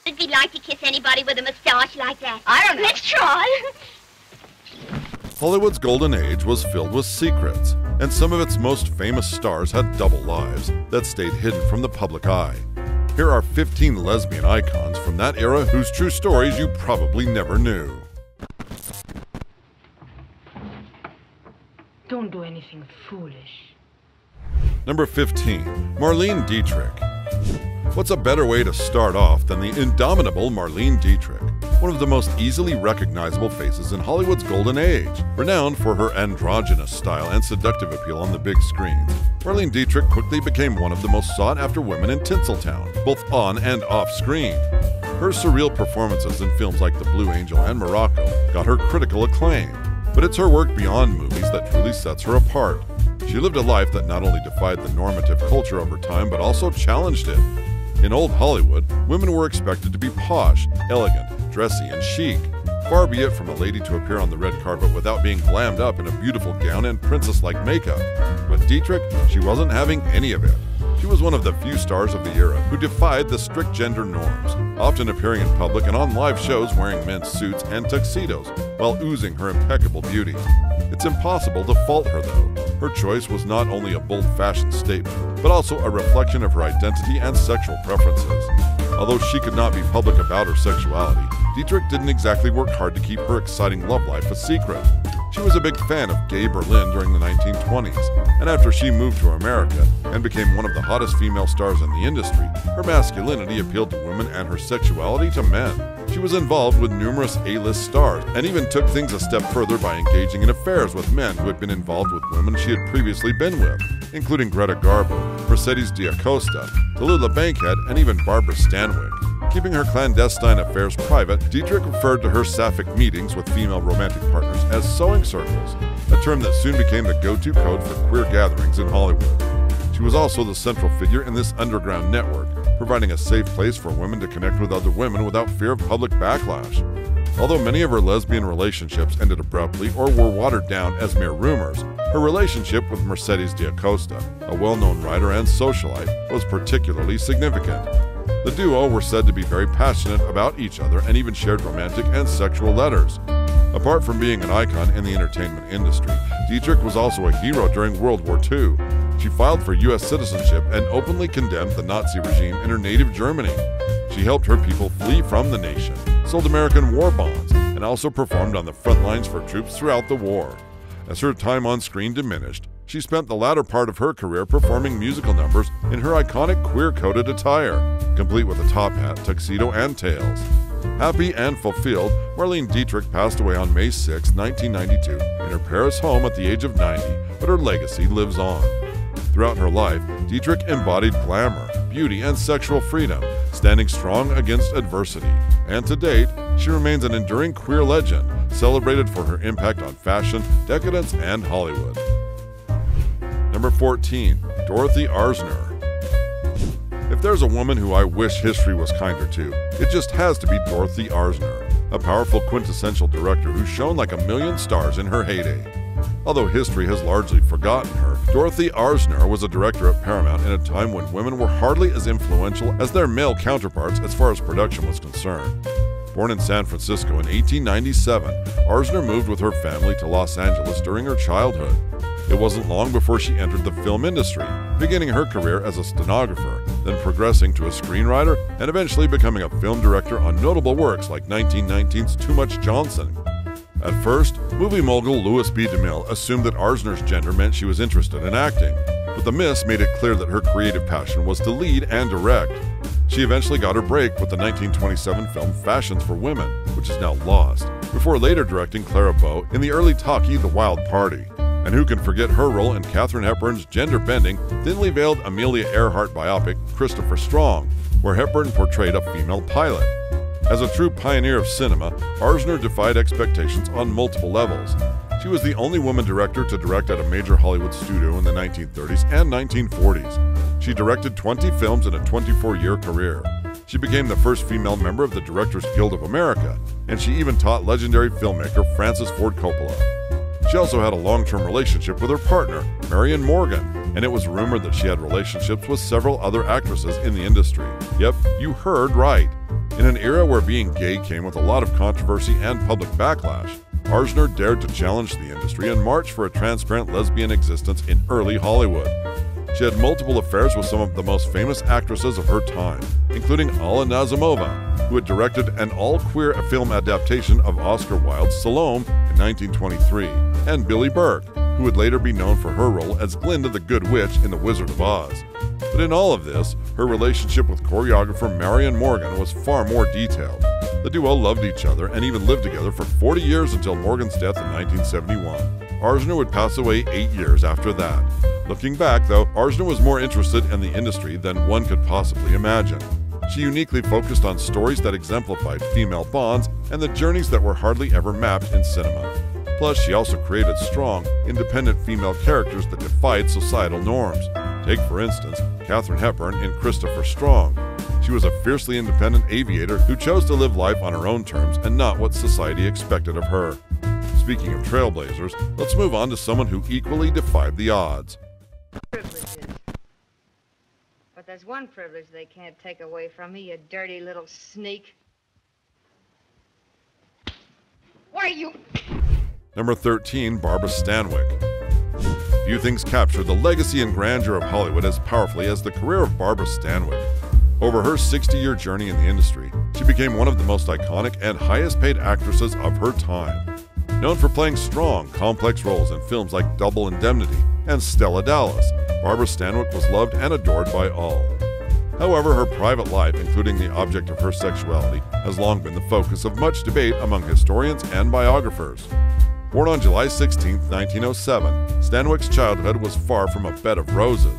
It'd be like to kiss anybody with a mustache like that. I don't know. Let's try. Hollywood's golden age was filled with secrets, and some of its most famous stars had double lives that stayed hidden from the public eye. Here are 15 lesbian icons from that era whose true stories you probably never knew. Don't do anything foolish. Number 15. Marlene Dietrich. What's a better way to start off than the indomitable Marlene Dietrich, one of the most easily recognizable faces in Hollywood's golden age. Renowned for her androgynous style and seductive appeal on the big screens, Marlene Dietrich quickly became one of the most sought-after women in Tinseltown, both on and off screen. Her surreal performances in films like The Blue Angel and Morocco got her critical acclaim, but it's her work beyond movies that truly sets her apart. She lived a life that not only defied the normative culture of her time, but also challenged it. In old Hollywood, women were expected to be posh, elegant, dressy, and chic. Far be it from a lady to appear on the red carpet without being glammed up in a beautiful gown and princess-like makeup. But Dietrich, she wasn't having any of it. She was one of the few stars of the era who defied the strict gender norms, often appearing in public and on live shows wearing men's suits and tuxedos while oozing her impeccable beauty. It's impossible to fault her, though. Her choice was not only a bold fashion statement, but also a reflection of her identity and sexual preferences. Although she could not be public about her sexuality, Dietrich didn't exactly work hard to keep her exciting love life a secret. She was a big fan of gay Berlin during the 1920s, and after she moved to America and became one of the hottest female stars in the industry, her masculinity appealed to women and her sexuality to men. She was involved with numerous A-list stars and even took things a step further by engaging in affairs with men who had been involved with women she had previously been with, including Greta Garbo, Mercedes Costa, Tula Bankhead, and even Barbara Stanwick. Keeping her clandestine affairs private, Dietrich referred to her sapphic meetings with female romantic partners as sewing circles, a term that soon became the go-to code for queer gatherings in Hollywood. She was also the central figure in this underground network, providing a safe place for women to connect with other women without fear of public backlash. Although many of her lesbian relationships ended abruptly or were watered down as mere rumors, her relationship with Mercedes Costa, a well-known writer and socialite, was particularly significant. The duo were said to be very passionate about each other and even shared romantic and sexual letters. Apart from being an icon in the entertainment industry, Dietrich was also a hero during World War II. She filed for U.S. citizenship and openly condemned the Nazi regime in her native Germany. She helped her people flee from the nation, sold American war bonds, and also performed on the front lines for troops throughout the war. As her time on screen diminished, she spent the latter part of her career performing musical numbers in her iconic queer-coded attire, complete with a top hat, tuxedo, and tails. Happy and fulfilled, Marlene Dietrich passed away on May 6, 1992, in her Paris home at the age of 90, but her legacy lives on. Throughout her life, Dietrich embodied glamour, beauty, and sexual freedom, standing strong against adversity. And to date, she remains an enduring queer legend, celebrated for her impact on fashion, decadence, and Hollywood. Number 14. Dorothy Arner. If there's a woman who I wish history was kinder to, it just has to be Dorothy Arner, a powerful quintessential director who shone like a million stars in her heyday. Although history has largely forgotten her, Dorothy Arner was a director at Paramount in a time when women were hardly as influential as their male counterparts as far as production was concerned. Born in San Francisco in 1897, Arner moved with her family to Los Angeles during her childhood. It wasn't long before she entered the film industry, beginning her career as a stenographer, then progressing to a screenwriter, and eventually becoming a film director on notable works like 1919's Too Much Johnson. At first, movie mogul Louis B. DeMille assumed that Arner's gender meant she was interested in acting, but the miss made it clear that her creative passion was to lead and direct. She eventually got her break with the 1927 film Fashions for Women, which is now lost, before later directing Clara Bow in the early talkie The Wild Party. And who can forget her role in Katherine Hepburn's gender-bending, thinly veiled Amelia Earhart biopic Christopher Strong, where Hepburn portrayed a female pilot. As a true pioneer of cinema, Arner defied expectations on multiple levels. She was the only woman director to direct at a major Hollywood studio in the 1930s and 1940s. She directed 20 films in a 24-year career. She became the first female member of the Directors Guild of America, and she even taught legendary filmmaker Francis Ford Coppola. She also had a long-term relationship with her partner, Marion Morgan, and it was rumored that she had relationships with several other actresses in the industry. Yep, you heard right. In an era where being gay came with a lot of controversy and public backlash, Arner dared to challenge the industry and march for a transparent lesbian existence in early Hollywood. She had multiple affairs with some of the most famous actresses of her time, including Alannah Nazimova, who had directed an all-queer film adaptation of Oscar Wilde's Salome in 1923, and Billie Burke, who would later be known for her role as Glinda the Good Witch in The Wizard of Oz. But in all of this, her relationship with choreographer Marion Morgan was far more detailed. The duo loved each other and even lived together for 40 years until Morgan's death in 1971. Arner would pass away 8 years after that. Looking back, though, Arner was more interested in the industry than one could possibly imagine. She uniquely focused on stories that exemplified female bonds and the journeys that were hardly ever mapped in cinema. Plus, she also created strong, independent female characters that defied societal norms. Take, for instance, Katharine Hepburn in Christopher Strong. She was a fiercely independent aviator who chose to live life on her own terms and not what society expected of her. Speaking of trailblazers, let's move on to someone who equally defied the odds. Privileges. But there's one privilege they can't take away from me, you dirty little sneak. Why you... Number 13, Barbara Stanwyck. Few things capture the legacy and grandeur of Hollywood as powerfully as the career of Barbara Stanwyck. Over her 60-year journey in the industry, she became one of the most iconic and highest-paid actresses of her time. Known for playing strong, complex roles in films like Double Indemnity and Stella Dallas, Barbara Stanwyck was loved and adored by all. However, her private life, including the object of her sexuality, has long been the focus of much debate among historians and biographers. Born on July 16, 1907, Stanwyck's childhood was far from a bed of roses.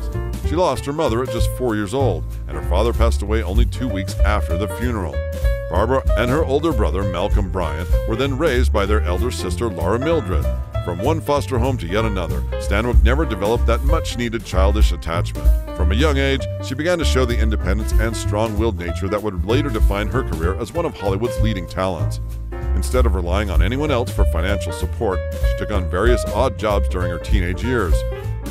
She lost her mother at just 4 years old, and her father passed away only 2 weeks after the funeral. Barbara and her older brother, Malcolm Bryant, were then raised by their elder sister, Laura Mildred. From one foster home to yet another, Stanwyck never developed that much-needed childish attachment. From a young age, she began to show the independence and strong-willed nature that would later define her career as one of Hollywood's leading talents. Instead of relying on anyone else for financial support, she took on various odd jobs during her teenage years.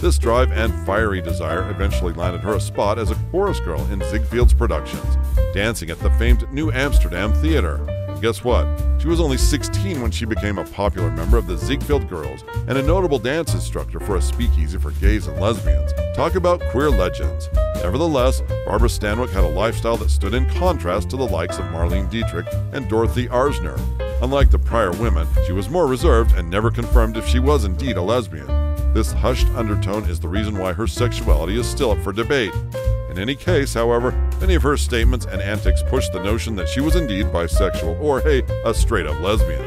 This drive and fiery desire eventually landed her a spot as a chorus girl in Ziegfeld's productions, dancing at the famed New Amsterdam Theater. And guess what? She was only 16 when she became a popular member of the Ziegfeld Girls and a notable dance instructor for a speakeasy for gays and lesbians. Talk about queer legends. Nevertheless, Barbara Stanwyck had a lifestyle that stood in contrast to the likes of Marlene Dietrich and Dorothy Arner. Unlike the prior women, she was more reserved and never confirmed if she was indeed a lesbian. This hushed undertone is the reason why her sexuality is still up for debate. In any case, however, many of her statements and antics push the notion that she was indeed bisexual or, hey, a straight-up lesbian.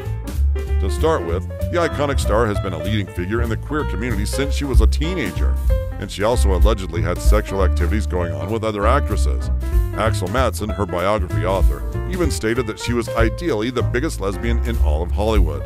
To start with, the iconic star has been a leading figure in the queer community since she was a teenager, and she also allegedly had sexual activities going on with other actresses. Axel Madsen, her biography author, even stated that she was ideally the biggest lesbian in all of Hollywood.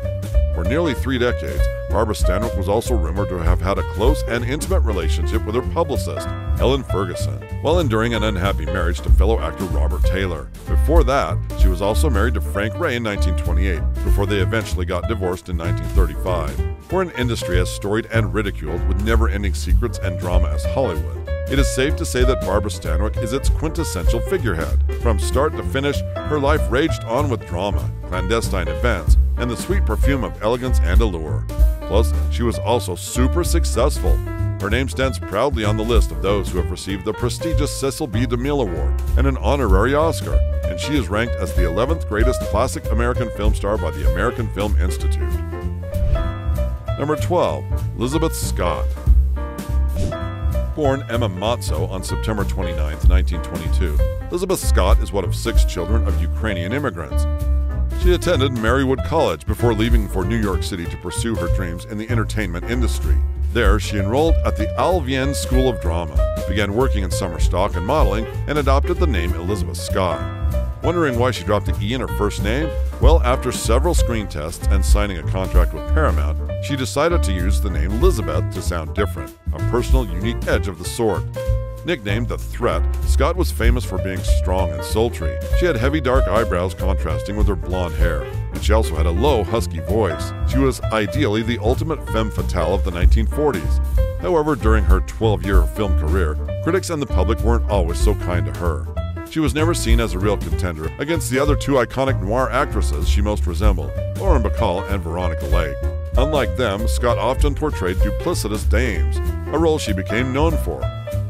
For nearly 3 decades, Barbara Stanwyck was also rumored to have had a close and intimate relationship with her publicist, Helen Ferguson, while enduring an unhappy marriage to fellow actor Robert Taylor. Before that, she was also married to Frank Ray in 1928, before they eventually got divorced in 1935. For an industry as storied and ridiculed with never-ending secrets and drama as Hollywood, it is safe to say that Barbara Stanwyck is its quintessential figurehead. From start to finish, her life raged on with drama, clandestine events, and the sweet perfume of elegance and allure. Plus, she was also super successful. Her name stands proudly on the list of those who have received the prestigious Cecil B. DeMille Award and an honorary Oscar, and she is ranked as the 11th greatest classic American film star by the American Film Institute. Number 12. Elizabeth Scott. Born Emma Matzo on September 29, 1922, Elizabeth Scott is one of 6 children of Ukrainian immigrants. She attended Marywood College before leaving for New York City to pursue her dreams in the entertainment industry. There, she enrolled at the Alvienne School of Drama, began working in summer stock and modeling, and adopted the name Elizabeth Scott. Wondering why she dropped the E in her first name? Well, after several screen tests and signing a contract with Paramount, she decided to use the name Elizabeth to sound different, a personal, unique edge of the sort. Nicknamed The Threat, Scott was famous for being strong and sultry. She had heavy dark eyebrows contrasting with her blonde hair, and she also had a low, husky voice. She was ideally the ultimate femme fatale of the 1940s. However, during her 12-year film career, critics and the public weren't always so kind to her. she was never seen as a real contender against the other two iconic noir actresses she most resembled, Lauren Bacall and Veronica Lake. Unlike them, Scott often portrayed duplicitous dames, a role she became known for.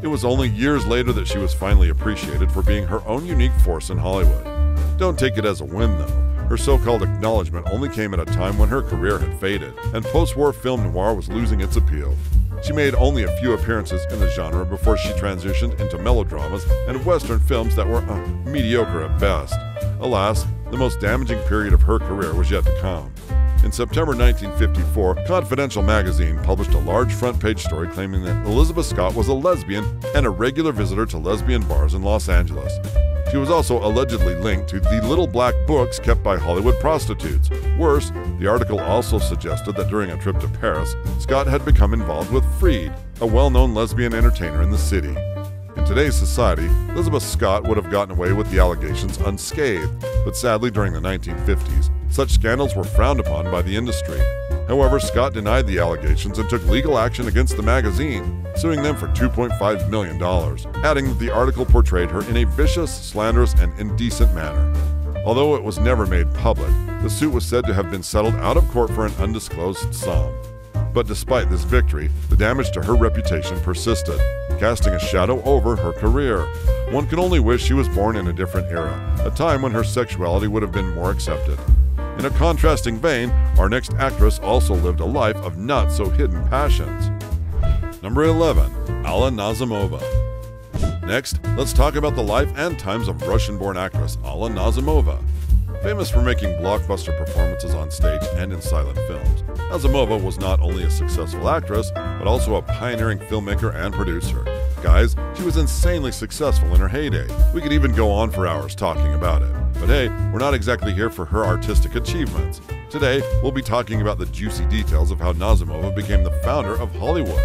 It was only years later that she was finally appreciated for being her own unique force in Hollywood. Don't take it as a win, though. Her so-called acknowledgement only came at a time when her career had faded, and post-war film noir was losing its appeal. She made only a few appearances in the genre before she transitioned into melodramas and Western films that were mediocre at best. Alas, the most damaging period of her career was yet to come. In September 1954, Confidential magazine published a large front-page story claiming that Elizabeth Scott was a lesbian and a regular visitor to lesbian bars in Los Angeles. She was also allegedly linked to the little black books kept by Hollywood prostitutes. Worse, the article also suggested that during a trip to Paris, Scott had become involved with Freed, a well-known lesbian entertainer in the city. In today's society, Elizabeth Scott would have gotten away with the allegations unscathed, but sadly during the 1950s, such scandals were frowned upon by the industry. However, Scott denied the allegations and took legal action against the magazine, suing them for $2.5 million, adding that the article portrayed her in a vicious, slanderous, and indecent manner. Although it was never made public, the suit was said to have been settled out of court for an undisclosed sum. But despite this victory, the damage to her reputation persisted, casting a shadow over her career. One can only wish she was born in a different era, a time when her sexuality would have been more accepted. In a contrasting vein, our next actress also lived a life of not-so-hidden passions. Number 11. Alannah Nazimova. Next, let's talk about the life and times of Russian-born actress Alannah Nazimova. Famous for making blockbuster performances on stage and in silent films, Nazimova was not only a successful actress, but also a pioneering filmmaker and producer. Guys, she was insanely successful in her heyday. We could even go on for hours talking about it. But hey, we're not exactly here for her artistic achievements. Today, we'll be talking about the juicy details of how Nazimova became the founder of Hollywood.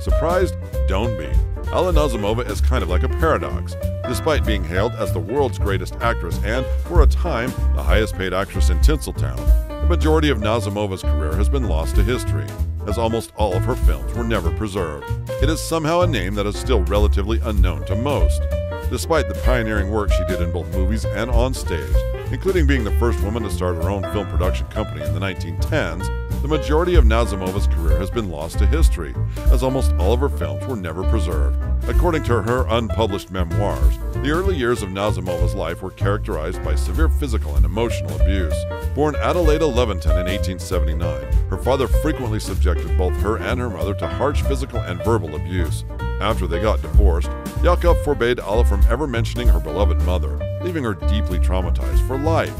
Surprised? Don't be. Alannah Nazimova is kind of like a paradox. Despite being hailed as the world's greatest actress and, for a time, the highest-paid actress in Tinseltown, the majority of Nazimova's career has been lost to history, as almost all of her films were never preserved. It is somehow a name that is still relatively unknown to most. Despite the pioneering work she did in both movies and on stage, including being the first woman to start her own film production company in the 1910s, the majority of Nazimova's career has been lost to history, as almost all of her films were never preserved. According to her unpublished memoirs, the early years of Nazimova's life were characterized by severe physical and emotional abuse. Born Adelaida Leventon in 1879, her father frequently subjected both her and her mother to harsh physical and verbal abuse. After they got divorced, Yakov forbade Alla from ever mentioning her beloved mother, leaving her deeply traumatized for life.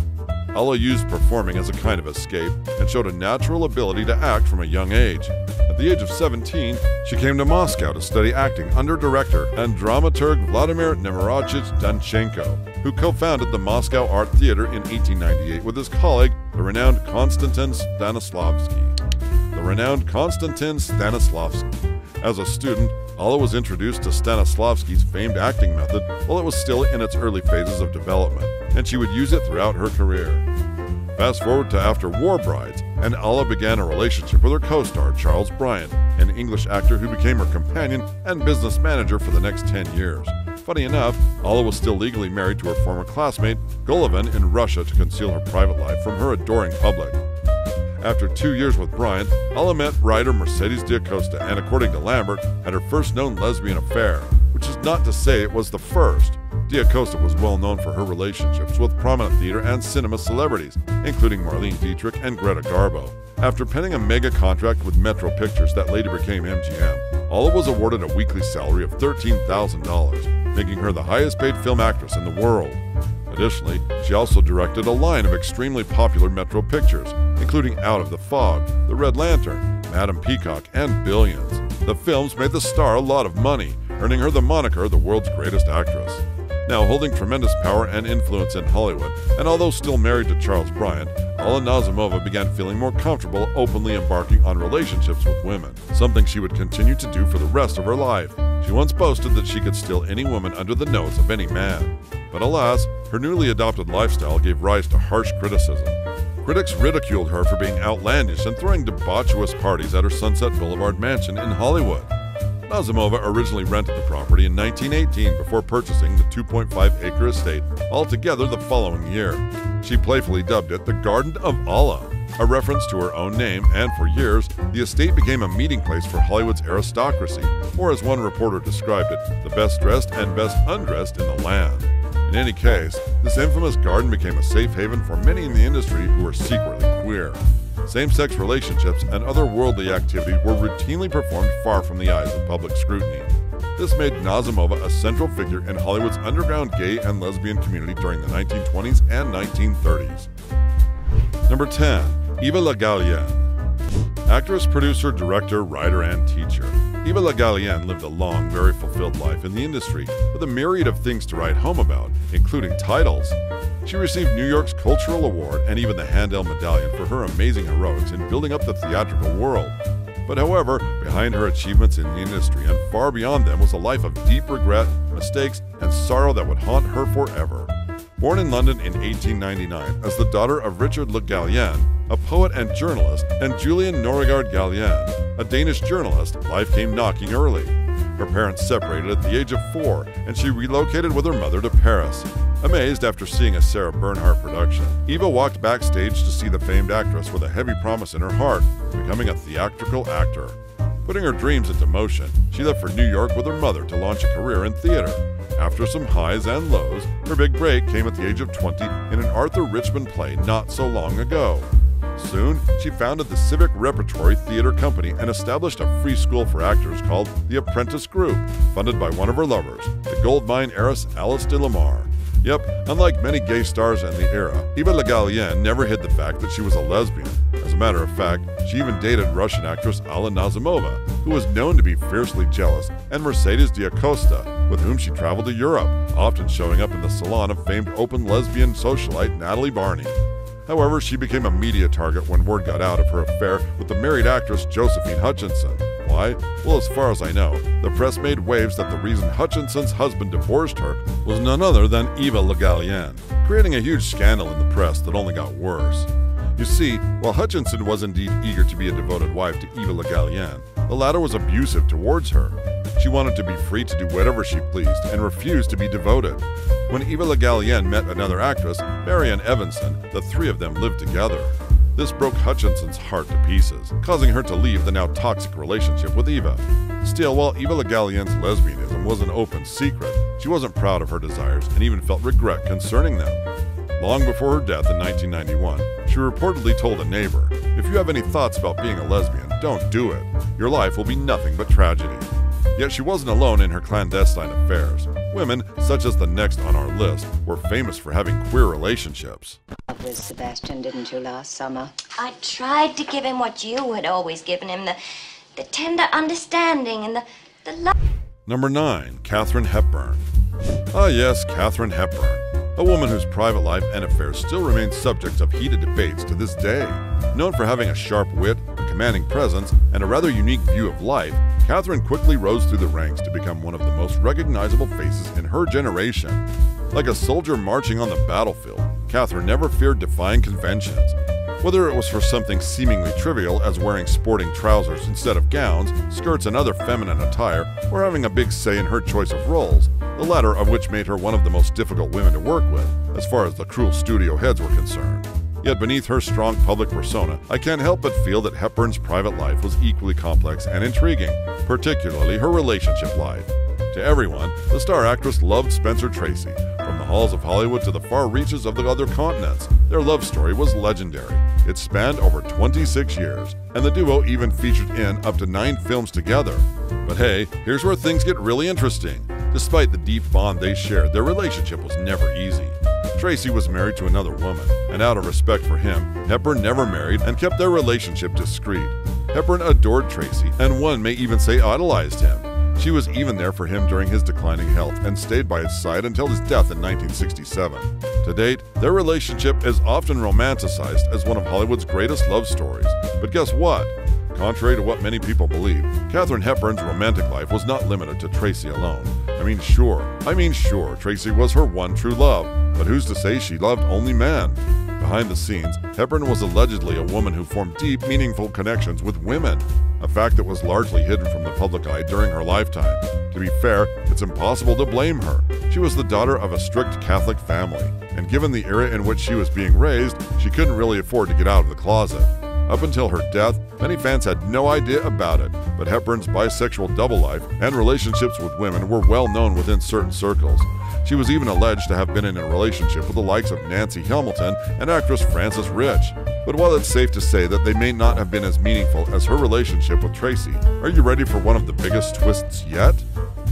Alla used performing as a kind of escape and showed a natural ability to act from a young age. At the age of 17, she came to Moscow to study acting under director and dramaturg Vladimir Nemirachich Danchenko, who co-founded the Moscow Art Theater in 1898 with his colleague, the renowned Konstantin Stanislavski. As a student, Alla was introduced to Stanislavski's famed acting method while it was still in its early phases of development, and she would use it throughout her career. Fast forward to after War Brides, and Alla began a relationship with her co-star Charles Bryant, an English actor who became her companion and business manager for the next 10 years. Funny enough, Alla was still legally married to her former classmate, Golovin, in Russia to conceal her private life from her adoring public. After 2 years with Bryant, Alla met writer Mercedes Costa and, according to Lambert, had her first known lesbian affair, which is not to say it was the first. Costa was well known for her relationships with prominent theater and cinema celebrities, including Marlene Dietrich and Greta Garbo. After penning a mega contract with Metro Pictures that later became MGM, Alla was awarded a weekly salary of $13,000, making her the highest-paid film actress in the world. Additionally, she also directed a line of extremely popular Metro pictures, including Out of the Fog, The Red Lantern, Madam Peacock, and Billions. The films made the star a lot of money, earning her the moniker the world's greatest actress. Now holding tremendous power and influence in Hollywood, and although still married to Charles Bryant, Alannah Nazimova began feeling more comfortable openly embarking on relationships with women, something she would continue to do for the rest of her life. She once boasted that she could steal any woman under the nose of any man. But alas, her newly adopted lifestyle gave rise to harsh criticism. Critics ridiculed her for being outlandish and throwing debaucherous parties at her Sunset Boulevard mansion in Hollywood. Nazimova originally rented the property in 1918 before purchasing the 2.5-acre estate altogether the following year. She playfully dubbed it the Garden of Allah, a reference to her own name, and for years, the estate became a meeting place for Hollywood's aristocracy, or as one reporter described it, the best dressed and best undressed in the land. In any case, this infamous garden became a safe haven for many in the industry who were secretly queer. Same-sex relationships and other worldly activities were routinely performed far from the eyes of public scrutiny. This made Nazimova a central figure in Hollywood's underground gay and lesbian community during the 1920s and 1930s. Number 10. Eva LaRue. Actress, producer, director, writer, and teacher. Eva LaRue lived a long, very fulfilled life in the industry with a myriad of things to write home about, including titles. She received New York's Cultural Award and even the Handel Medallion for her amazing heroics in building up the theatrical world. But however, behind her achievements in the industry and far beyond them was a life of deep regret, mistakes, and sorrow that would haunt her forever. Born in London in 1899 as the daughter of Richard Le Gallienne, a poet and journalist, and Julian Norgard Gallienne, a Danish journalist, life came knocking early. Her parents separated at the age of 4, and she relocated with her mother to Paris. Amazed after seeing a Sarah Bernhardt production, Eva walked backstage to see the famed actress with a heavy promise in her heart, becoming a theatrical actor. Putting her dreams into motion, she left for New York with her mother to launch a career in theater. After some highs and lows, her big break came at the age of 20 in an Arthur Richmond play not so long ago. Soon, she founded the Civic Repertory Theater Company and established a free school for actors called the Apprentice Group, funded by one of her lovers, the gold mine heiress Alice de Lamar. Yep, unlike many gay stars in the era, Eva LaRue never hid the fact that she was a lesbian. As a matter of fact, she even dated Russian actress Alannah Nazimova, who was known to be fiercely jealous, and Mercedes de Costa, with whom she traveled to Europe, often showing up in the salon of famed open lesbian socialite Natalie Barney. However, she became a media target when word got out of her affair with the married actress Josephine Hutchinson. Why? Well, as far as I know, the press made waves that the reason Hutchinson's husband divorced her was none other than Eva LaRue, creating a huge scandal in the press that only got worse. You see, while Hutchinson was indeed eager to be a devoted wife to Eva LaRue, the latter was abusive towards her. She wanted to be free to do whatever she pleased and refused to be devoted. When Eva LaRue met another actress, Marian Evanson, the three of them lived together. This broke Hutchinson's heart to pieces, causing her to leave the now toxic relationship with Eva. Still, while Eva LaRue's lesbianism was an open secret, she wasn't proud of her desires and even felt regret concerning them. Long before her death in 1991, she reportedly told a neighbor, "If you have any thoughts about being a lesbian, don't do it. Your life will be nothing but tragedy." Yet she wasn't alone in her clandestine affairs. Women, such as the next on our list, were famous for having queer relationships. With Sebastian, didn't you, last summer? I tried to give him what you had always given him, the tender understanding and the love. Number 9. Katharine Hepburn. Ah yes, Katharine Hepburn. A woman whose private life and affairs still remain subjects of heated debates to this day. Known for having a sharp wit, a commanding presence, and a rather unique view of life, Katharine quickly rose through the ranks to become one of the most recognizable faces in her generation. Like a soldier marching on the battlefield, Katharine never feared defying conventions. Whether it was for something seemingly trivial as wearing sporting trousers instead of gowns, skirts, and other feminine attire, or having a big say in her choice of roles, the latter of which made her one of the most difficult women to work with, as far as the cruel studio heads were concerned. Yet beneath her strong public persona, I can't help but feel that Hepburn's private life was equally complex and intriguing, particularly her relationship life. To everyone, the star actress loved Spencer Tracy. From the halls of Hollywood to the far reaches of the other continents, their love story was legendary. It spanned over 26 years, and the duo even featured in up to 9 films together. But hey, here's where things get really interesting. Despite the deep bond they shared, their relationship was never easy. Tracy was married to another woman, and out of respect for him, Hepburn never married and kept their relationship discreet. Hepburn adored Tracy, and one may even say idolized him. She was even there for him during his declining health and stayed by his side until his death in 1967. To date, their relationship is often romanticized as one of Hollywood's greatest love stories. But guess what? Contrary to what many people believe, Katharine Hepburn's romantic life was not limited to Tracy alone. I mean sure, Tracy was her one true love, but who's to say she loved only men? behind the scenes, Hepburn was allegedly a woman who formed deep, meaningful connections with women, a fact that was largely hidden from the public eye during her lifetime. To be fair, it's impossible to blame her. She was the daughter of a strict Catholic family, and given the era in which she was being raised, she couldn't really afford to get out of the closet. Up until her death, many fans had no idea about it, but Hepburn's bisexual double life and relationships with women were well known within certain circles. She was even alleged to have been in a relationship with the likes of Nancy Hamilton and actress Frances Rich. But while it's safe to say that they may not have been as meaningful as her relationship with Tracy, are you ready for one of the biggest twists yet?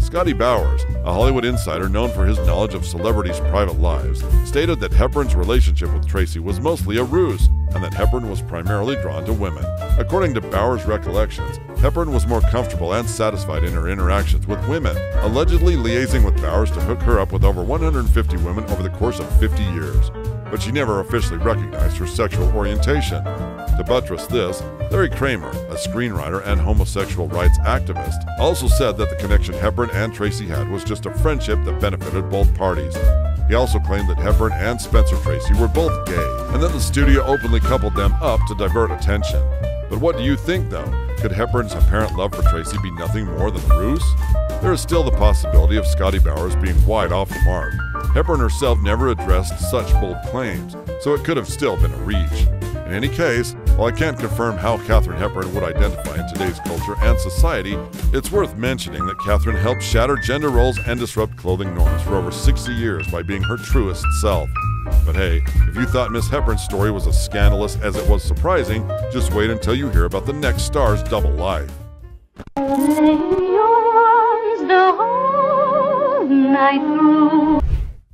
Scotty Bowers, a Hollywood insider known for his knowledge of celebrities' private lives, stated that Hepburn's relationship with Tracy was mostly a ruse, and that Hepburn was primarily drawn to women. According to Bowers' recollections, Hepburn was more comfortable and satisfied in her interactions with women, allegedly liaising with Bowers to hook her up with over 150 women over the course of 50 years. But she never officially recognized her sexual orientation. To buttress this, Larry Kramer, a screenwriter and homosexual rights activist, also said that the connection Hepburn and Tracy had was just a friendship that benefited both parties. He also claimed that Hepburn and Spencer Tracy were both gay, and that the studio openly coupled them up to divert attention. But what do you think, though? Could Hepburn's apparent love for Tracy be nothing more than a ruse? There is still the possibility of Scotty Bowers being wide off the mark. Hepburn herself never addressed such bold claims, so it could have still been a reach. In any case, while I can't confirm how Katharine Hepburn would identify in today's culture and society, it's worth mentioning that Katharine helped shatter gender roles and disrupt clothing norms for over 60 years by being her truest self. But hey, if you thought Miss Hepburn's story was as scandalous as it was surprising, just wait until you hear about the next star's double life.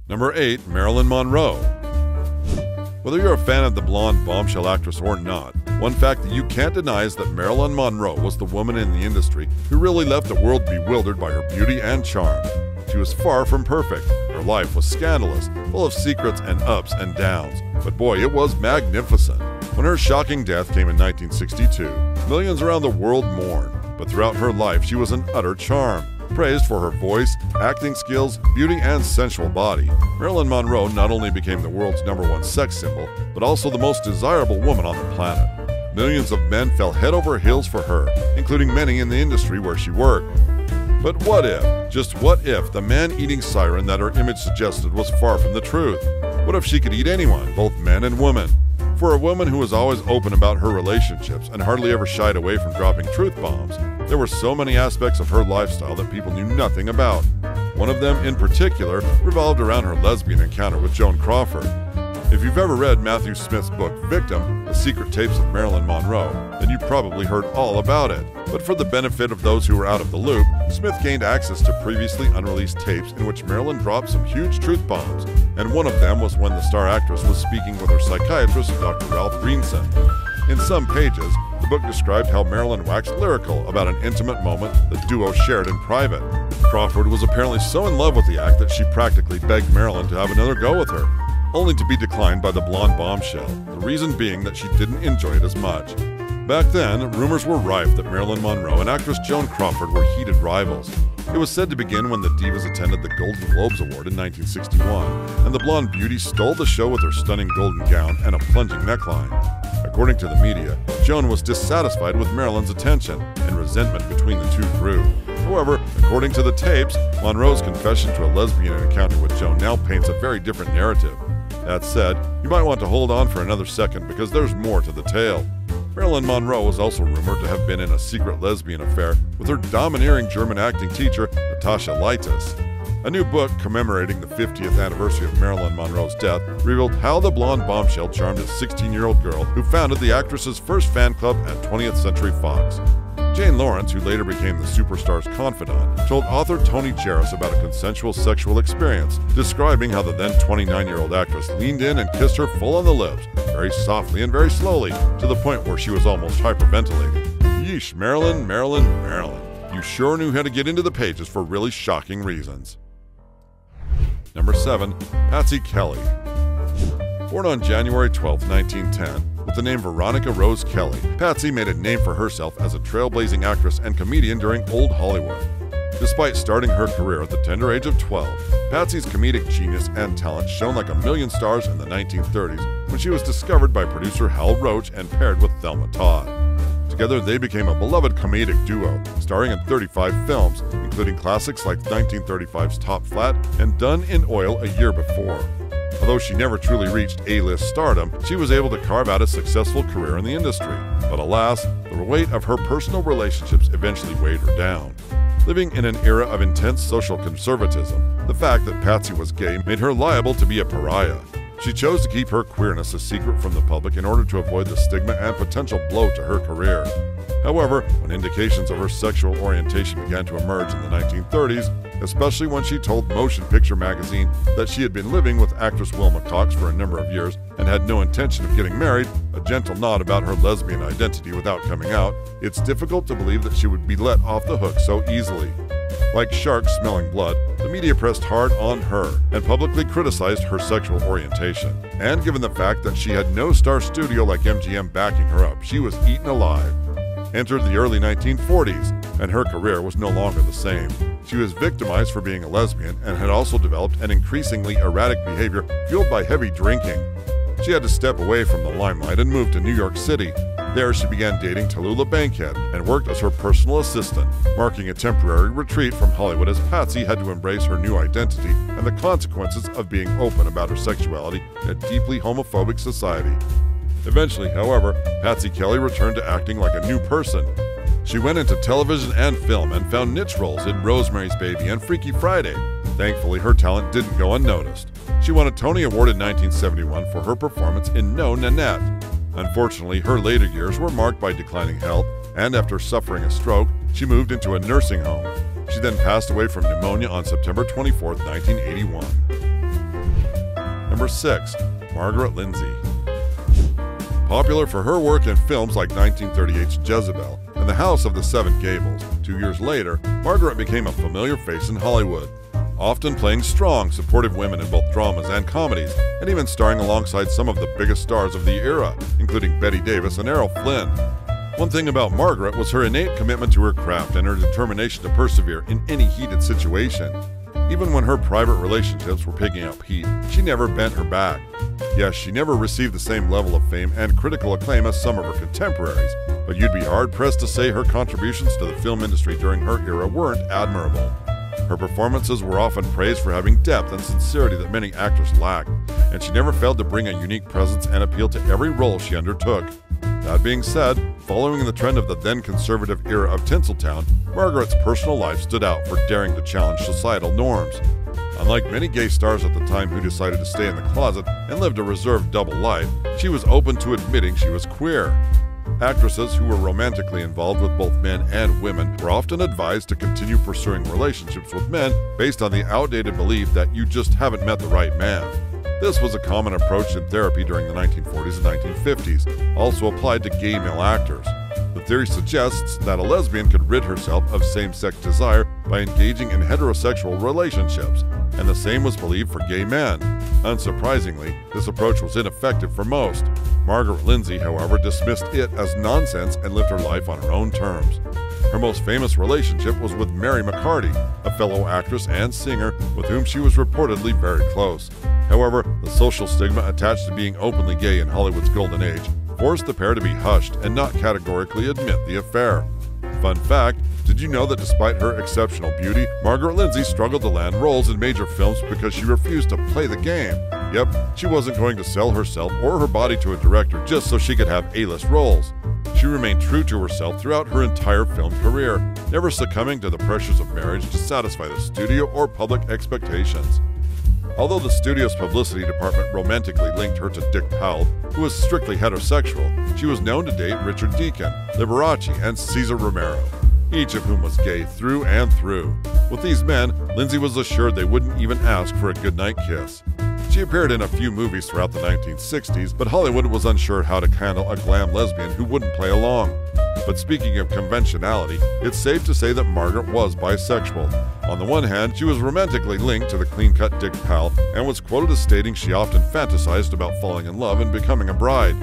Number 8. Marilyn Monroe. Whether you're a fan of the blonde bombshell actress or not, one fact that you can't deny is that Marilyn Monroe was the woman in the industry who really left the world bewildered by her beauty and charm. She was far from perfect. Her life was scandalous, full of secrets and ups and downs. But boy, it was magnificent. When her shocking death came in 1962, millions around the world mourned. But throughout her life, she was an utter charm. Praised for her voice, acting skills, beauty, and sensual body, Marilyn Monroe not only became the world's #1 sex symbol, but also the most desirable woman on the planet. Millions of men fell head over heels for her, including many in the industry where she worked. But what if, just what if, the man-eating siren that her image suggested was far from the truth? What if she could eat anyone, both men and women? For a woman who was always open about her relationships and hardly ever shied away from dropping truth bombs, there were so many aspects of her lifestyle that people knew nothing about. One of them, in particular, revolved around her lesbian encounter with Joan Crawford. If you've ever read Matthew Smith's book, Victim, The Secret Tapes of Marilyn Monroe, then you've probably heard all about it. But for the benefit of those who were out of the loop, Smith gained access to previously unreleased tapes in which Marilyn dropped some huge truth bombs, and one of them was when the star actress was speaking with her psychiatrist, Dr. Ralph Greenson. In some pages, the book described how Marilyn waxed lyrical about an intimate moment the duo shared in private. Crawford was apparently so in love with the act that she practically begged Marilyn to have another go with her, only to be declined by the blonde bombshell, the reason being that she didn't enjoy it as much. Back then, rumors were rife that Marilyn Monroe and actress Joan Crawford were heated rivals. It was said to begin when the divas attended the Golden Globes Award in 1961, and the blonde beauty stole the show with her stunning golden gown and a plunging neckline. According to the media, Joan was dissatisfied with Marilyn's attention, and resentment between the two grew. However, according to the tapes, Monroe's confession to a lesbian encounter with Joan now paints a very different narrative. That said, you might want to hold on for another second because there's more to the tale. Marilyn Monroe was also rumored to have been in a secret lesbian affair with her domineering German acting teacher, Natasha Leitis. A new book commemorating the 50th anniversary of Marilyn Monroe's death revealed how the blonde bombshell charmed a 16-year-old girl who founded the actress's first fan club at 20th Century Fox. Jane Lawrence, who later became the superstar's confidant, told author Tony Jarris about a consensual sexual experience, describing how the then 29-year-old actress leaned in and kissed her full on the lips, very softly and very slowly, to the point where she was almost hyperventilating. Yeesh, Marilyn, Marilyn, Marilyn. You sure knew how to get into the pages for really shocking reasons. Number 7. Patsy Kelly. Born on January 12, 1910, with the name Veronica Rose Kelly, Patsy made a name for herself as a trailblazing actress and comedian during Old Hollywood. Despite starting her career at the tender age of 12, Patsy's comedic genius and talent shone like a million stars in the 1930s when she was discovered by producer Hal Roach and paired with Thelma Todd. Together, they became a beloved comedic duo, starring in 35 films, including classics like 1935's Top Flat and Done in Oil a year before. Although she never truly reached A-list stardom, she was able to carve out a successful career in the industry. But alas, the weight of her personal relationships eventually weighed her down. Living in an era of intense social conservatism, the fact that Patsy was gay made her liable to be a pariah. She chose to keep her queerness a secret from the public in order to avoid the stigma and potential blow to her career. However, when indications of her sexual orientation began to emerge in the 1930s, especially when she told Motion Picture Magazine that she had been living with actress Wilma Cox for a number of years and had no intention of getting married, a gentle nod about her lesbian identity without coming out, it's difficult to believe that she would be let off the hook so easily. Like sharks smelling blood, the media pressed hard on her and publicly criticized her sexual orientation. And given the fact that she had no star studio like MGM backing her up, she was eaten alive. Entered the early 1940s, and her career was no longer the same. She was victimized for being a lesbian and had also developed an increasingly erratic behavior fueled by heavy drinking. She had to step away from the limelight and move to New York City. There she began dating Tula Bankhead and worked as her personal assistant, marking a temporary retreat from Hollywood as Patsy had to embrace her new identity and the consequences of being open about her sexuality in a deeply homophobic society. Eventually, however, Patsy Kelly returned to acting like a new person. She went into television and film and found niche roles in Rosemary's Baby and Freaky Friday. Thankfully, her talent didn't go unnoticed. She won a Tony Award in 1971 for her performance in No Nanette. Unfortunately, her later years were marked by declining health, and after suffering a stroke, she moved into a nursing home. She then passed away from pneumonia on September 24, 1981. Number 6. Margaret Lindsay. Popular for her work in films like 1938's Jezebel and The House of the Seven Gables, 2 years later, Margaret became a familiar face in Hollywood, often playing strong, supportive women in both dramas and comedies, and even starring alongside some of the biggest stars of the era, including Bette Davis and Errol Flynn. One thing about Margaret was her innate commitment to her craft and her determination to persevere in any heated situation. Even when her private relationships were picking up heat, she never bent her back. Yes, she never received the same level of fame and critical acclaim as some of her contemporaries, but you'd be hard-pressed to say her contributions to the film industry during her era weren't admirable. Her performances were often praised for having depth and sincerity that many actors lacked, and she never failed to bring a unique presence and appeal to every role she undertook. That being said, following the trend of the then conservative era of Tinseltown, Margaret's personal life stood out for daring to challenge societal norms. Unlike many gay stars at the time who decided to stay in the closet and lived a reserved double life, she was open to admitting she was queer. Actresses who were romantically involved with both men and women were often advised to continue pursuing relationships with men based on the outdated belief that you just haven't met the right man. This was a common approach in therapy during the 1940s and 1950s, also applied to gay male actors. The theory suggests that a lesbian could rid herself of same-sex desire by engaging in heterosexual relationships, and the same was believed for gay men. Unsurprisingly, this approach was ineffective for most. Margaret Lindsay, however, dismissed it as nonsense and lived her life on her own terms. Her most famous relationship was with Mary McCarty, a fellow actress and singer with whom she was reportedly very close. However, the social stigma attached to being openly gay in Hollywood's golden age forced the pair to be hushed and not categorically admit the affair. Fun fact, did you know that despite her exceptional beauty, Margaret Lindsay struggled to land roles in major films because she refused to play the game? Yep, she wasn't going to sell herself or her body to a director just so she could have A-list roles. She remained true to herself throughout her entire film career, never succumbing to the pressures of marriage to satisfy the studio or public expectations. Although the studio's publicity department romantically linked her to Dick Powell, who was strictly heterosexual, she was known to date Richard Deacon, Liberace, and Cesar Romero, each of whom was gay through and through. With these men, Lindsay was assured they wouldn't even ask for a goodnight kiss. She appeared in a few movies throughout the 1960s, but Hollywood was unsure how to handle a glam lesbian who wouldn't play along. But speaking of conventionality, it's safe to say that Margaret was bisexual. On the one hand, she was romantically linked to the clean-cut Dick Powell and was quoted as stating she often fantasized about falling in love and becoming a bride.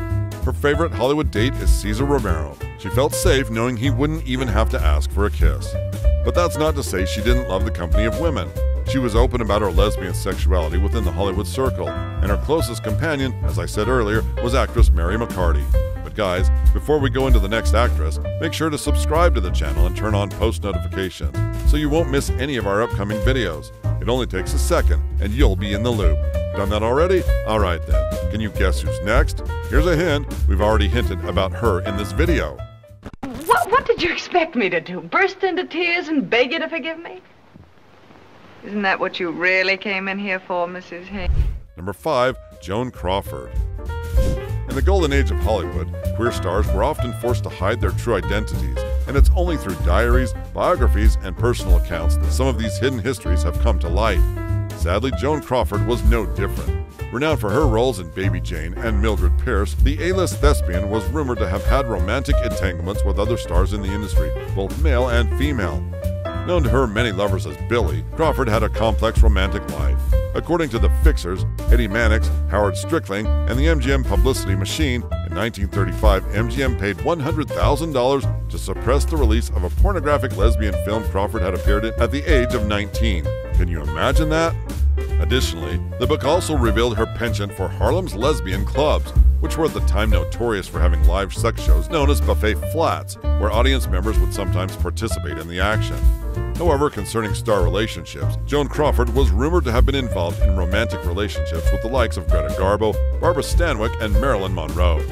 Her favorite Hollywood date is Cesar Romero. She felt safe knowing he wouldn't even have to ask for a kiss. But that's not to say she didn't love the company of women. She She was open about her lesbian sexuality within the Hollywood circle, and her closest companion, as I said earlier, was actress Mary McCarty. But guys, before we go into the next actress, make sure to subscribe to the channel and turn on post notifications so you won't miss any of our upcoming videos. It only takes a second, and you'll be in the loop. Done that already? Alright then. Can you guess who's next? Here's a hint. We've already hinted about her in this video. What did you expect me to do? Burst into tears and beg you to forgive me? Isn't that what you really came in here for, Mrs. Hein? Number 5, Joan Crawford. In the golden age of Hollywood, queer stars were often forced to hide their true identities, and it's only through diaries, biographies, and personal accounts that some of these hidden histories have come to light. Sadly, Joan Crawford was no different. Renowned for her roles in Baby Jane and Mildred Pierce, the A-list thespian was rumored to have had romantic entanglements with other stars in the industry, both male and female. Known to her many lovers as Billy, Crawford had a complex romantic life. According to the Fixers, Eddie Mannix, Howard Strickling, and the MGM publicity machine, in 1935, MGM paid $100,000 to suppress the release of a pornographic lesbian film Crawford had appeared in at the age of 19. Can you imagine that? Additionally, the book also revealed her penchant for Harlem's lesbian clubs, which were at the time notorious for having live sex shows known as buffet flats, where audience members would sometimes participate in the action. However, concerning star relationships, Joan Crawford was rumored to have been involved in romantic relationships with the likes of Greta Garbo, Barbara Stanwyck, and Marilyn Monroe.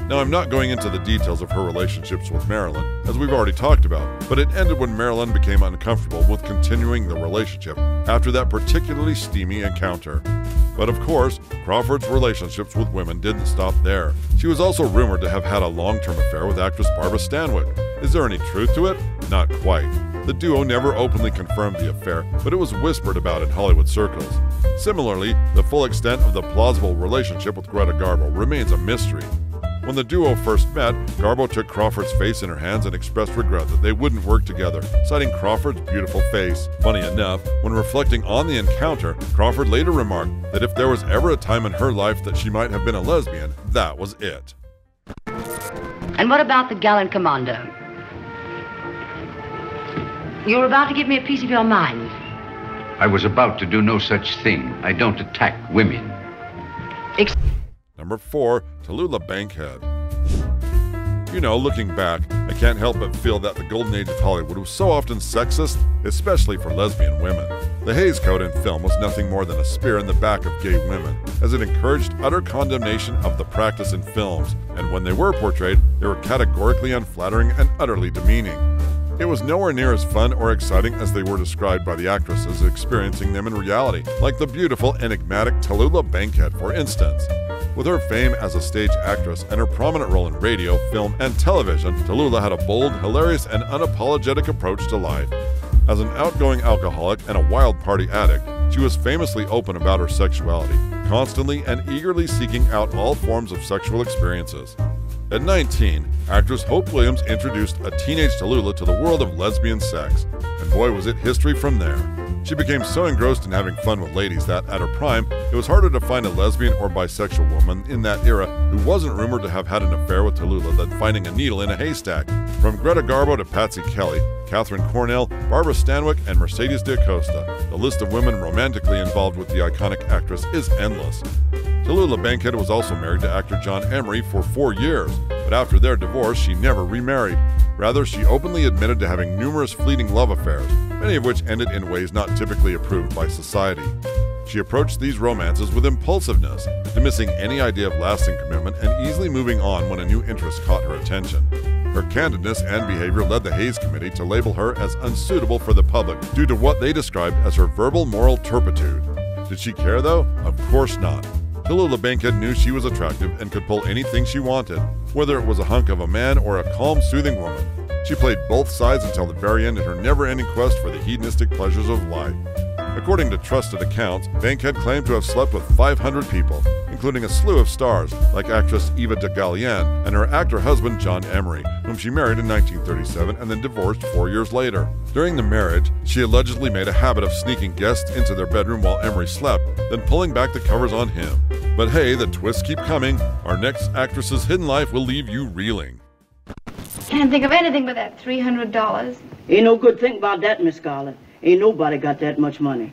Now, I'm not going into the details of her relationships with Marilyn, as we've already talked about, but it ended when Marilyn became uncomfortable with continuing the relationship after that particularly steamy encounter. But of course, Crawford's relationships with women didn't stop there. She was also rumored to have had a long-term affair with actress Barbara Stanwyck. Is there any truth to it? Not quite. The duo never openly confirmed the affair, but it was whispered about in Hollywood circles. Similarly, the full extent of the plausible relationship with Greta Garbo remains a mystery. When the duo first met, Garbo took Crawford's face in her hands and expressed regret that they wouldn't work together, citing Crawford's beautiful face. Funny enough, when reflecting on the encounter, Crawford later remarked that if there was ever a time in her life that she might have been a lesbian, that was it. And what about the gallant commando? You were about to give me a piece of your mind. I was about to do no such thing. I don't attack women. Number 4, Tula Bankhead. You know, looking back, I can't help but feel that the golden age of Hollywood was so often sexist, especially for lesbian women. The Hays Code in film was nothing more than a spear in the back of gay women, as it encouraged utter condemnation of the practice in films, and when they were portrayed, they were categorically unflattering and utterly demeaning. It was nowhere near as fun or exciting as they were described by the actresses experiencing them in reality, like the beautiful, enigmatic Tula Bankhead, for instance. With her fame as a stage actress and her prominent role in radio, film, and television, Tula had a bold, hilarious, and unapologetic approach to life. As an outgoing alcoholic and a wild party addict, she was famously open about her sexuality, constantly and eagerly seeking out all forms of sexual experiences. At 19, actress Hope Williams introduced a teenage Tula to the world of lesbian sex, and boy was it history from there. She became so engrossed in having fun with ladies that, at her prime, it was harder to find a lesbian or bisexual woman in that era who wasn't rumored to have had an affair with Tula than finding a needle in a haystack. From Greta Garbo to Patsy Kelly, Catherine Cornell, Barbara Stanwyck, and Mercedes de Costa, the list of women romantically involved with the iconic actress is endless. Tula Bankhead was also married to actor John Emery for 4 years, but after their divorce, she never remarried. Rather, she openly admitted to having numerous fleeting love affairs, many of which ended in ways not typically approved by society. She approached these romances with impulsiveness, dismissing any idea of lasting commitment and easily moving on when a new interest caught her attention. Her candidness and behavior led the Hays Committee to label her as unsuitable for the public due to what they described as her verbal moral turpitude. Did she care though? Of course not. Tula Bankhead knew she was attractive and could pull anything she wanted, whether it was a hunk of a man or a calm, soothing woman. She played both sides until the very end in her never-ending quest for the hedonistic pleasures of life. According to trusted accounts, Bankhead claimed to have slept with 500 people, including a slew of stars like actress Eva Gallienne and her actor husband John Emery, whom she married in 1937 and then divorced 4 years later. During the marriage, she allegedly made a habit of sneaking guests into their bedroom while Emery slept, then pulling back the covers on him. But hey, the twists keep coming. Our next actress's hidden life will leave you reeling. Can't think of anything but that $300. Ain't no good thing about that, Miss Scarlett. Ain't nobody got that much money.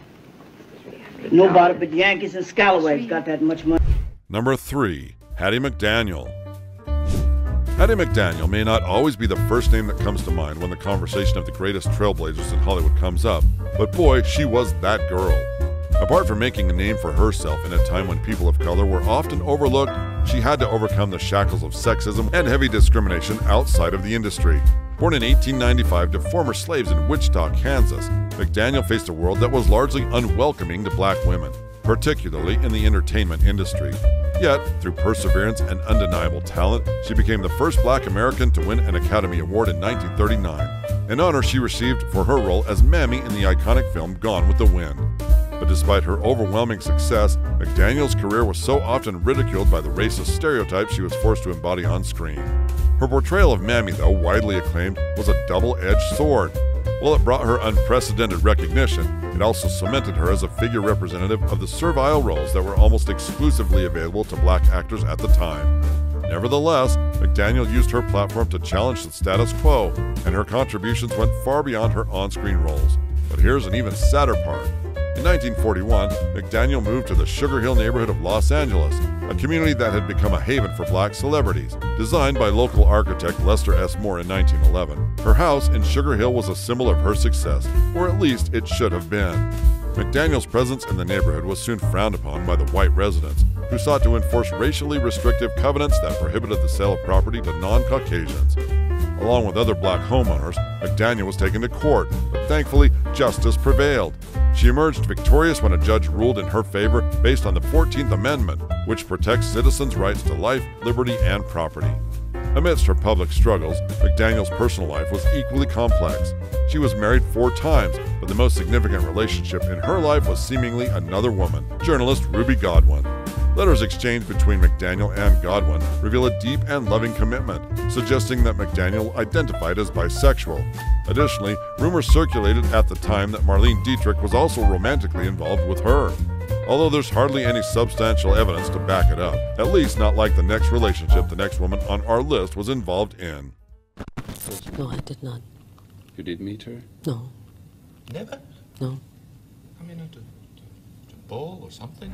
Nobody but Yankees and Scalawags got that much money. Number 3. Hattie McDaniel. Hattie McDaniel may not always be the first name that comes to mind when the conversation of the greatest trailblazers in Hollywood comes up, but boy, she was that girl. Apart from making a name for herself in a time when people of color were often overlooked, she had to overcome the shackles of sexism and heavy discrimination outside of the industry. Born in 1895 to former slaves in Wichita, Kansas, McDaniel faced a world that was largely unwelcoming to black women, particularly in the entertainment industry. Yet, through perseverance and undeniable talent, she became the first black American to win an Academy Award in 1939, an honor she received for her role as Mammy in the iconic film Gone with the Wind. But despite her overwhelming success, McDaniel's career was so often ridiculed by the racist stereotypes she was forced to embody on screen. Her portrayal of Mammy, though widely acclaimed, was a double-edged sword. While it brought her unprecedented recognition, it also cemented her as a figure representative of the servile roles that were almost exclusively available to black actors at the time. Nevertheless, McDaniel used her platform to challenge the status quo, and her contributions went far beyond her on-screen roles. But here's an even sadder part. In 1941, McDaniel moved to the Sugar Hill neighborhood of Los Angeles, a community that had become a haven for black celebrities. Designed by local architect Lester S. Moore in 1911, her house in Sugar Hill was a symbol of her success, or at least it should have been. McDaniel's presence in the neighborhood was soon frowned upon by the white residents, who sought to enforce racially restrictive covenants that prohibited the sale of property to non-Caucasians. Along with other black homeowners, McDaniel was taken to court, but thankfully, justice prevailed. She emerged victorious when a judge ruled in her favor based on the 14th Amendment, which protects citizens' rights to life, liberty, and property. Amidst her public struggles, McDaniel's personal life was equally complex. She was married 4 times, but the most significant relationship in her life was seemingly another woman, journalist Ruby Godwin. Letters exchanged between McDaniel and Godwin reveal a deep and loving commitment, suggesting that McDaniel identified as bisexual. Additionally, rumors circulated at the time that Marlene Dietrich was also romantically involved with her. Although there's hardly any substantial evidence to back it up, at least not like the next relationship the next woman on our list was involved in. No, I did not. You did meet her? No. Never? No. I mean, to ball or something?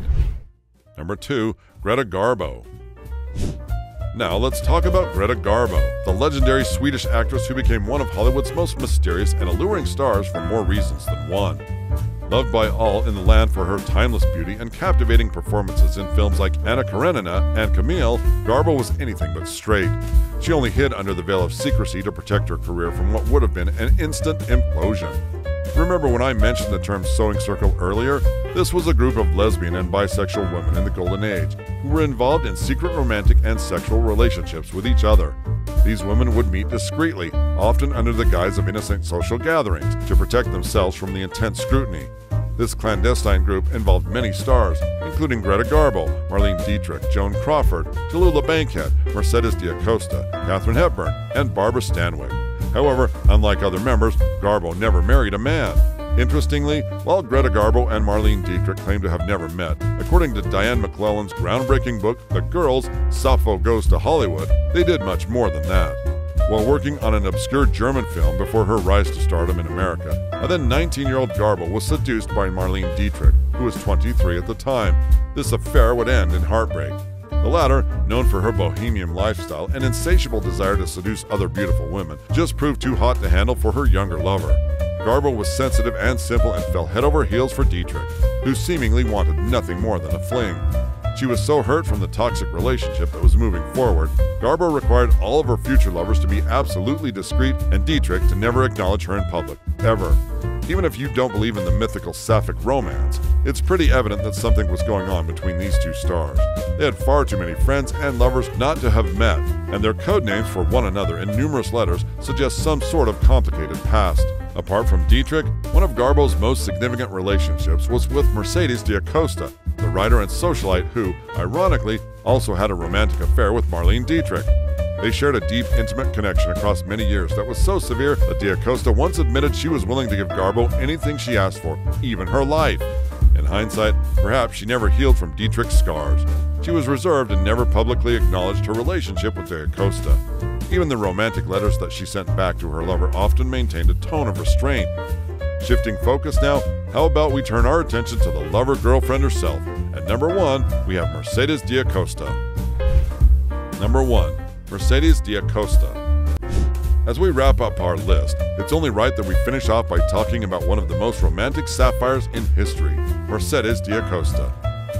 Number 2, Greta Garbo. Now let's talk about Greta Garbo, the legendary Swedish actress who became one of Hollywood's most mysterious and alluring stars for more reasons than one. Loved by all in the land for her timeless beauty and captivating performances in films like Anna Karenina and Camille, Garbo was anything but straight. She only hid under the veil of secrecy to protect her career from what would have been an instant implosion. Remember when I mentioned the term sewing circle earlier? This was a group of lesbian and bisexual women in the Golden Age who were involved in secret romantic and sexual relationships with each other. These women would meet discreetly, often under the guise of innocent social gatherings, to protect themselves from the intense scrutiny. This clandestine group involved many stars, including Greta Garbo, Marlene Dietrich, Joan Crawford, Tula Bankhead, Mercedes Costa, Katherine Hepburn, and Barbara Stanwick. However, unlike other members, Garbo never married a man. Interestingly, while Greta Garbo and Marlene Dietrich claim to have never met, according to Diane McClellan's groundbreaking book, The Girls, Sappho Goes to Hollywood, they did much more than that. While working on an obscure German film before her rise to stardom in America, a then 19-year-old Garbo was seduced by Marlene Dietrich, who was 23 at the time. This affair would end in heartbreak. The latter, known for her bohemian lifestyle and insatiable desire to seduce other beautiful women, just proved too hot to handle for her younger lover. Garbo was sensitive and simple and fell head over heels for Dietrich, who seemingly wanted nothing more than a fling. She was so hurt from the toxic relationship that was moving forward, Garbo required all of her future lovers to be absolutely discreet and Dietrich to never acknowledge her in public, ever. Even if you don't believe in the mythical sapphic romance, it's pretty evident that something was going on between these two stars. They had far too many friends and lovers not to have met, and their code names for one another in numerous letters suggest some sort of complicated past. Apart from Dietrich, one of Garbo's most significant relationships was with Mercedes Costa, the writer and socialite who, ironically, also had a romantic affair with Marlene Dietrich. They shared a deep, intimate connection across many years that was so severe that Costa once admitted she was willing to give Garbo anything she asked for, even her life. In hindsight, perhaps she never healed from Dietrich's scars. She was reserved and never publicly acknowledged her relationship with Costa. Even the romantic letters that she sent back to her lover often maintained a tone of restraint. Shifting focus now, how about we turn our attention to the lover-girlfriend herself? At number 1, we have Mercedes de Acosta. Number 1. Mercedes de Acosta. As we wrap up our list, it's only right that we finish off by talking about one of the most romantic sapphires in history, Mercedes de Acosta.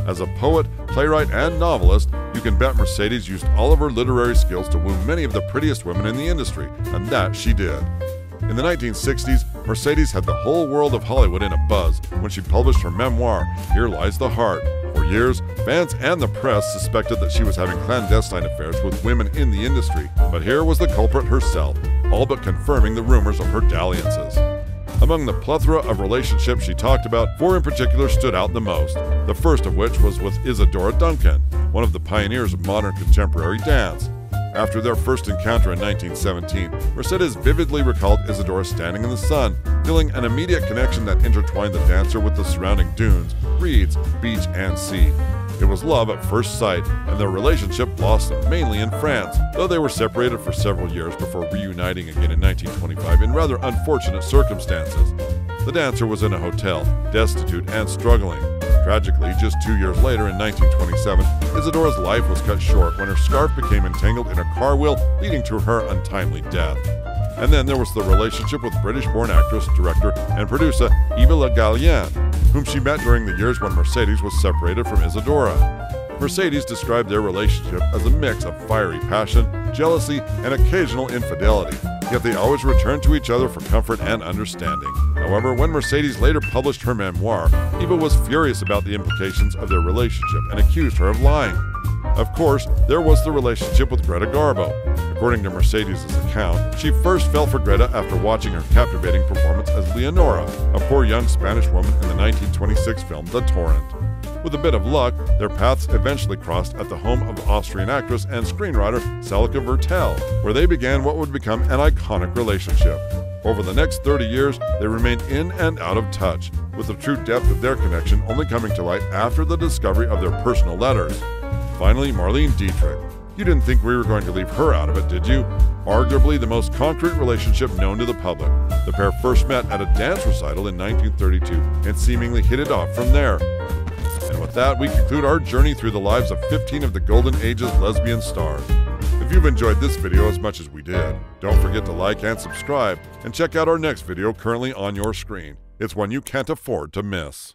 As a poet, playwright, and novelist, you can bet Mercedes used all of her literary skills to woo many of the prettiest women in the industry, and that she did. In the 1960s, Mercedes had the whole world of Hollywood in a buzz when she published her memoir, Here Lies the Heart. For years, fans and the press suspected that she was having clandestine affairs with women in the industry, but here was the culprit herself, all but confirming the rumors of her dalliances. Among the plethora of relationships she talked about, 4 in particular stood out the most, the first of which was with Isadora Duncan, one of the pioneers of modern contemporary dance. After their first encounter in 1917, Mercedes vividly recalled Isadora standing in the sun, feeling an immediate connection that intertwined the dancer with the surrounding dunes, reeds, beach, and sea. It was love at first sight, and their relationship blossomed mainly in France, though they were separated for several years before reuniting again in 1925 in rather unfortunate circumstances. The dancer was in a hotel, destitute and struggling. Tragically, just 2 years later, in 1927, Isadora's life was cut short when her scarf became entangled in a car wheel, leading to her untimely death. And then there was the relationship with British-born actress, director, and producer Eva LaRue, whom she met during the years when Mercedes was separated from Isadora. Mercedes described their relationship as a mix of fiery passion, jealousy, and occasional infidelity, yet they always returned to each other for comfort and understanding. However, when Mercedes later published her memoir, Eva was furious about the implications of their relationship and accused her of lying. Of course, there was the relationship with Greta Garbo. According to Mercedes' account, she first fell for Greta after watching her captivating performance as Leonora, a poor young Spanish woman in the 1926 film The Torrent. With a bit of luck, their paths eventually crossed at the home of Austrian actress and screenwriter Salika Vertel, where they began what would become an iconic relationship. Over the next 30 years, they remained in and out of touch, with the true depth of their connection only coming to light after the discovery of their personal letters. Finally, Marlene Dietrich. You didn't think we were going to leave her out of it, did you? Arguably the most concrete relationship known to the public. The pair first met at a dance recital in 1932 and seemingly hit it off from there. And with that, we conclude our journey through the lives of 15 of the Golden Age's lesbian stars. If you've enjoyed this video as much as we did, don't forget to like and subscribe, and check out our next video currently on your screen. It's one you can't afford to miss.